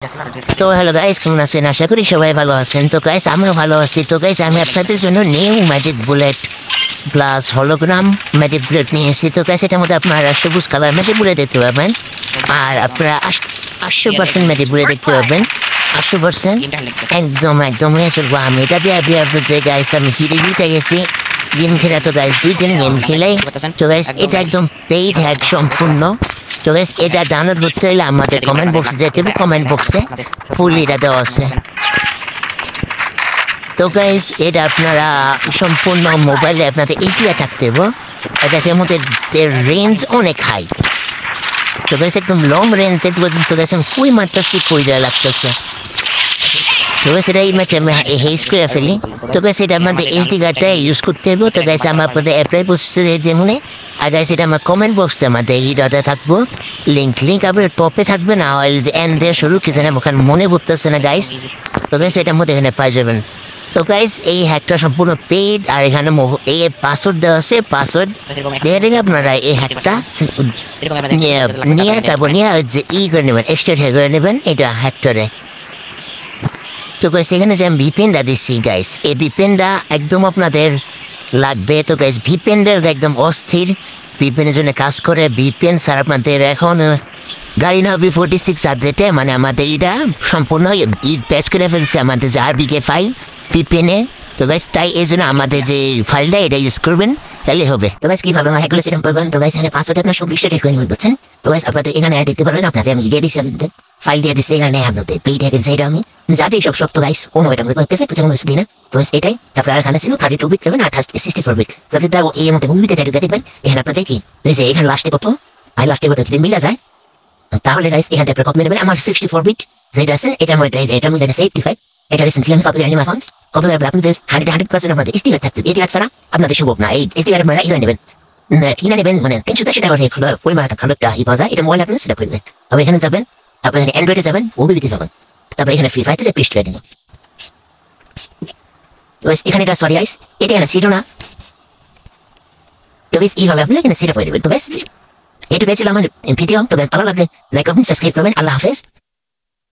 তো hello guys, কেমন আছেন? আশা করি সবাই ভালো আছেন। তো গাইস, আমিও ভালো আছি। তো গাইস, আমি আপনাদের জন্য new magic bullet plus hologram magic bullet নিয়ে এসেছি। তো গাইস, এটার মধ্যে আপনারা সবুজ কালার ম্যাজিক বুলেট দেখতে পাবেন, আর আপনারা 80% ম্যাজিক বুলেট দেখতে পাবেন। 80% একদম একদম চলবো। আমি এটা দিয়ে আপনাদের গাইস আমি হিরে দিতে গেছি গেম খেলা। তো গাইস 2 দিন গেম খেলাই। তো গাইস, এটা একদম পেইড হ্যাক সম্পূর্ণ। তো গাইস, এটা ডাউনলোড করতে হলে আমাদের কমেন্ট বক্সে যেতে হবে। কমেন্ট বক্সে ফুল এটা দেওয়া আছে। তো গাইস, এটা আপনারা সম্পূর্ণ মোবাইলে আপনাদের এইচডিআর থাকতে হবে। আর গাইস, এর মধ্যে রেঞ্জ অনেক হাই। তো গাইস, একদম লং রেঞ্জ দেখতে পাচ্ছেন। তো গাইস, আমি খুবই মারতেছি, কইরা লাগতেছে। তো গাইস, এটা এই ম্যাচে আমি হেস করে ফেলি। তো গাইস, এটা আমাদের এইচডি কার্ডটা ইউজ করতে হবে। তো গাইস, আমার আপনাদের অ্যাপ্লাই প্রসেসে যেমন। আর গাইস, এটা আমার কমেন্ট বক্সে আমাদের এই ডাটা থাকবো। লিঙ্ক আপনার টপে থাকবে না, এন্ড দিয়ে শুরু কিছু না, ওখানে মনে পড়তেছে না গাইস। তো গাইস, এটার মধ্যে এখানে পাই যাবেন। তো গাইস, এই হ্যাকটা সম্পূর্ণ পেইড, আর এখানে এই পাসওয়ার্ড দেওয়া আছে। পাসওয়ার্ড দিয়ে দেখে আপনারা এই হ্যাকটা নিয়ে তারপর নিয়ে যে করে নেবেন, এক্সট্রা করে নেবেন এটা হ্যাকটারে। তো গাইস, এখানে যে আমি ভিপিএনটা দিচ্ছি গাইস, এই ভিপিএনটা একদম আপনাদের লাগবে। তো গাইস, ভিপিএনটা একদম অস্থির, ভিপিএনের জন্য কাজ করে। ভিপিএন স্যার আপনাদের এখন গাড়ি না B46 সাবজেক্টে, মানে আমাদের এটা সম্পূর্ণ প্যাচ করে ফেলছে আমাদের যে আরবিকে ফাইল ভিপিএনে। তো গাইস, তাই এই জন্য আমাদের যে ফাইলটা এটা ইউজ করবেন, তাহলে হবে। তো গাইস, কীভাবে আমার হ্যাকগুলো সেরকম করবেন? তো গাইস, এখানে পাসওয়ার্ড আপনার সব বিষয়টা ঠিক করে নেবেন, বুঝছেন? তো গাইস, আপনাদের এখানে দেখতে পারবেন, আপনাদের আমি দিয়ে দিচ্ছি, ফাইল দিয়ে দিচ্ছি। এখানে আপনাদের পেইড হ্যাকের যেটা আমি যাতে সব সব। তো গাইস, কোনো এটা আমাদের পেছনে পেছনে দিই না। তো গাইস, এটাই তারপরে আর এখানে ছিল 32 বিট করবেন আর 64 বিট, যাতে তাও এই মধ্যে মুভিতে যেটা দেখবেন। এখানে আপনাদের কি এখানে লাস্টে কত আর লাস্টে কত যদি মিলা যায়, তাহলে গাইস এখান থেকে কপি নেবেন। আমার 64 বিট যেটা আছে এটার মধ্যে এটা মধ্যে 85। এটা রিসেন্টলি আমি কপি করে নিলাম। এখন কপি করে আপনাদের 100% আপনাদের স্টিকার থাকতে, এটি ছাড়া আপনাদের সম্ভব না। এই স্টিকার আপনারা ইয়ে নেবেন, কিনে নেবেন, মানে 380 টাকা করে পরিমাণ একটা ভালো একটা পাওয়া যায়। এটা মোবাইল আপনারা সেটা করবেন। তবে এখানে যাবেন, তারপরে এখানে অ্যান্ড্রয়েডে যাবেন, ওবিবিতে যাবেন, তারপরে এখানে ফ্রি ফায়ারতে যে পেস্ট করে দিবেন। তো এখানে এটা সরি গাইস, এটা এখানে ছিল না। তো গাইস, এইভাবে আপনারা এখানে সেট করে দিবেন। তো গাইস, এটুকুই ছিল আমার ভিডিও। তো ভালো লাগলে লাইক করবেন, সাবস্ক্রাইব করবেন। আল্লাহ হাফেজ।